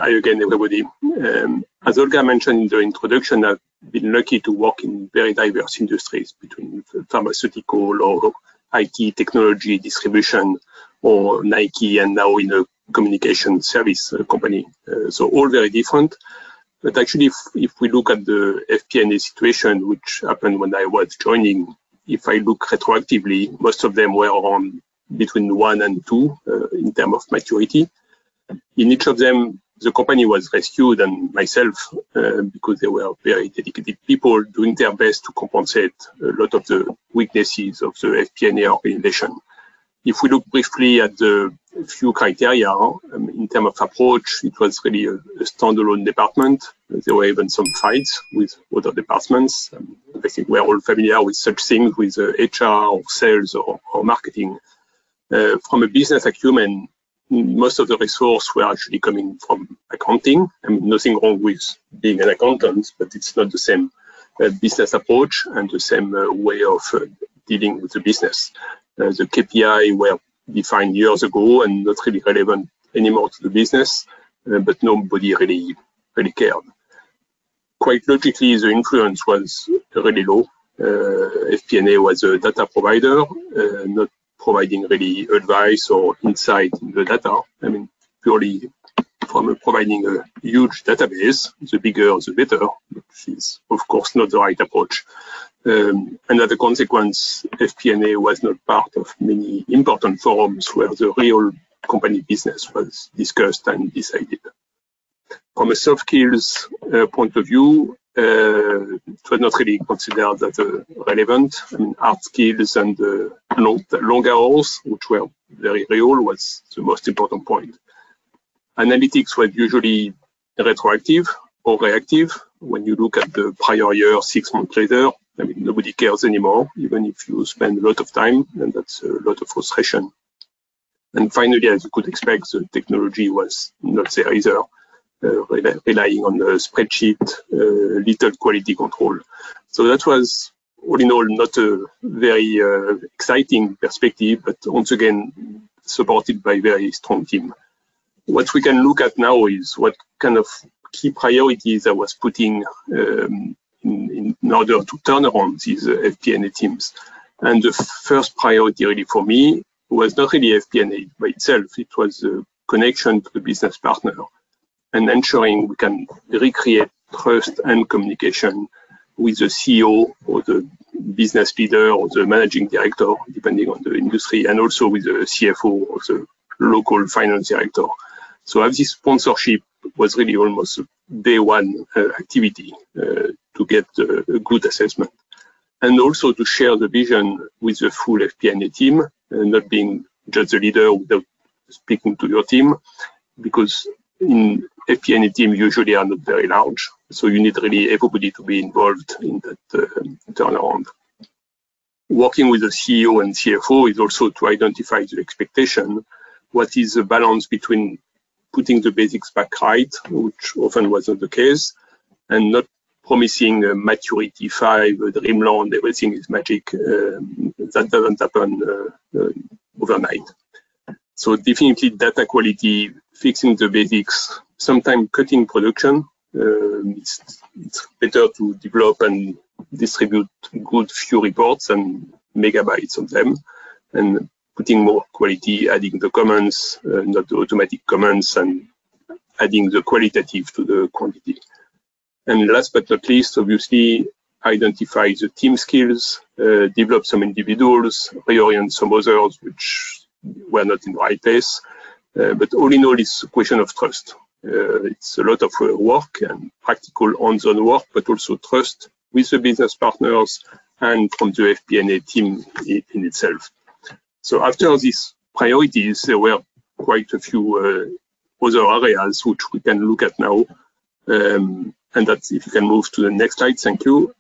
Hi again, everybody. As Olga mentioned in the introduction, I've been lucky to work in very diverse industries between pharmaceutical or IT, technology, distribution, or Nike, and now in a communication service company. So all very different. But actually, if we look at the FP&A situation, which happened when I was joining, if I look retroactively, most of them were around between 1 and 2 in terms of maturity. In each of them, the company was rescued, and myself, because they were very dedicated people doing their best to compensate a lot of the weaknesses of the FP&A organization. If we look briefly at the few criteria, in terms of approach, it was really a standalone department. There were even some fights with other departments. I think we're all familiar with such things with HR or sales or marketing. From a business acumen, most of the resources were actually coming from accounting. I mean, nothing wrong with being an accountant, but it's not the same business approach and the same way of dealing with the business. The KPI were defined years ago and not really relevant anymore to the business, but nobody really cared. Quite logically, the influence was really low. FP&A was a data provider, not providing really advice or insight in the data. I mean, purely from providing a huge database, the bigger the better, which is of course not the right approach. And as a consequence, FP&A was not part of many important forums where the real company business was discussed and decided. From a soft skills point of view, it was not really considered as relevant. I mean, hard skills and long hours, which were very real, was the most important point. Analytics was usually retroactive or reactive. When you look at the prior year, 6 months later, I mean, nobody cares anymore, even if you spend a lot of time, and that's a lot of frustration. And finally, as you could expect, the technology was not there either. Relying on the spreadsheet, little quality control. So that was, all in all, not a very exciting perspective, but once again, supported by a very strong team. What we can look at now is what kind of key priorities I was putting in order to turn around these FP&A teams. And the first priority really for me was not really FP&A by itself, it was the connection to the business partner, and ensuring we can recreate trust and communication with the CEO or the business leader or the managing director, depending on the industry, and also with the CFO or the local finance director. So as this sponsorship was really almost a day one activity to get a good assessment. And also to share the vision with the full FP&A team, not being just the leader without speaking to your team, because in FP&A team usually are not very large, so you need really everybody to be involved in that turnaround. Working with the CEO and CFO is also to identify the expectation, what is the balance between putting the basics back right, which often wasn't the case, and not promising a maturity 5, a dreamland, everything is magic. That doesn't happen overnight. So definitely data quality, fixing the basics, sometimes cutting production. It's better to develop and distribute good few reports and megabytes of them, and putting more quality, adding the comments, not the automatic comments, and adding the qualitative to the quantity. And last but not least, obviously, identify the team skills, develop some individuals, reorient some others which were not in the right place. But all in all, it's a question of trust. It's a lot of work and practical on-zone work, but also trust with the business partners and from the FP&A team in itself. So after these priorities, there were quite a few other areas which we can look at now. And that's, if you can move to the next slide, thank you.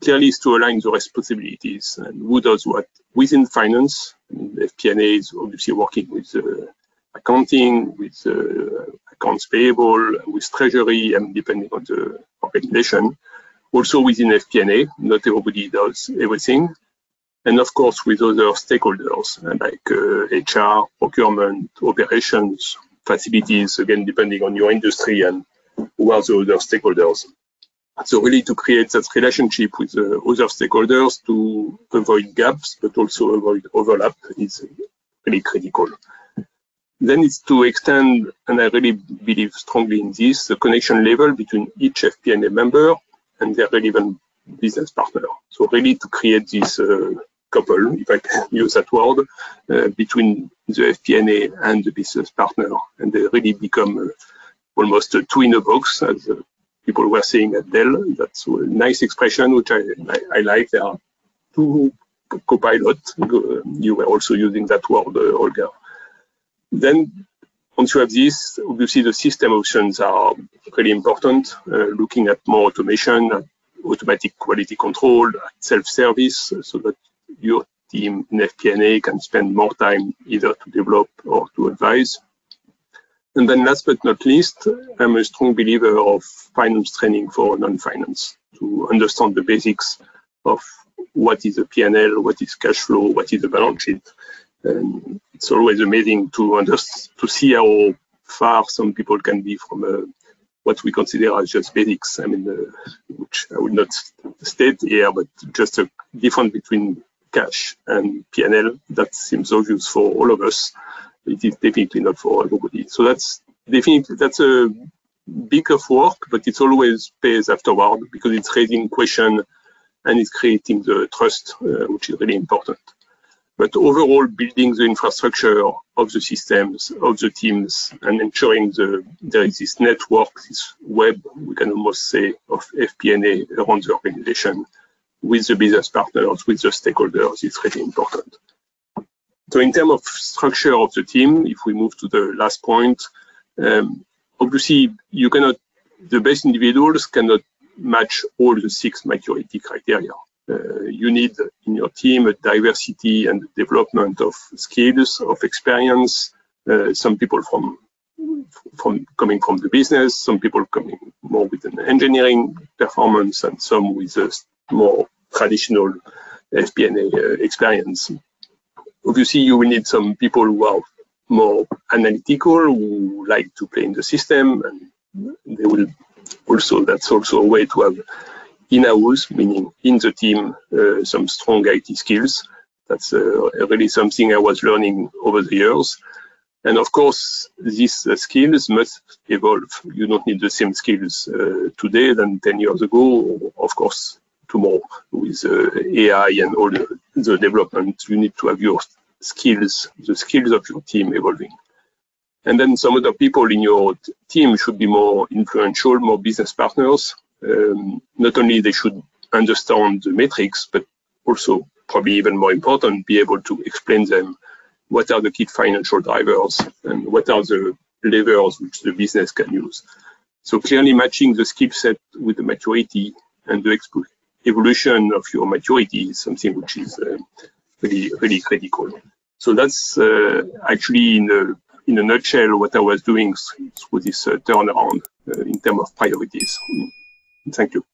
Clearly is to align the responsibilities and who does what within finance. FP&A is obviously working with accounting, with accounts payable, with treasury, and depending on the organization. Also within FP&A, not everybody does everything. And of course with other stakeholders like HR, procurement, operations, facilities, again, depending on your industry and who are the other stakeholders. So really to create that relationship with the other stakeholders to avoid gaps, but also avoid overlap is really critical. Then it's to extend, and I really believe strongly in this, the connection level between each FP&A member and their relevant business partner. So really to create this couple, if I can use that word, between the FP&A and the business partner, and they really become almost a two in a box, as people were saying at Dell. That's a nice expression, which I like. There are two co-pilots. You were also using that word, Olga. Then, once you have this, obviously the system options are really important, looking at more automation, automatic quality control, self-service, so that your team in FP&A can spend more time either to develop or to advise. And then last but not least, I'm a strong believer of finance training for non-finance, to understand the basics of what is a P&L, what is cash flow, what is a balance sheet. And it's always amazing to see how far some people can be from what we consider as just basics. I mean, which I would not state here, but just a difference between cash and P&L that seems obvious for all of us. It is definitely not for everybody. So that's a big of work, but it always pays afterward because it's raising question and it's creating the trust, which is really important. But overall, building the infrastructure of the systems, of the teams, and ensuring there is this network, this web, we can almost say, of FP&A around the organization with the business partners, with the stakeholders, is really important. So in terms of structure of the team, if we move to the last point, obviously the best individuals cannot match all the 6 maturity criteria. You need in your team a diversity and development of skills, of experience. Some people coming from the business, some people coming more with an engineering performance, and some with a more traditional FP&A experience. Obviously, you will need some people who are more analytical, who like to play in the system, and they will also, that's also a way to have in-house, meaning in the team, some strong IT skills. That's really something I was learning over the years. And of course, these skills must evolve. You don't need the same skills today than 10 years ago, or of course, tomorrow. With AI and all the development, you need to have your skills, the skills of your team evolving. And then some other people in your team should be more influential, more business partners. Not only they should understand the metrics, but also, probably even more important, be able to explain them what are the key financial drivers and what are the levers which the business can use. So clearly matching the skill set with the maturity and the evolution of your maturity is something which is really, really critical. So that's actually in a nutshell what I was doing with this turnaround in terms of priorities. Thank you.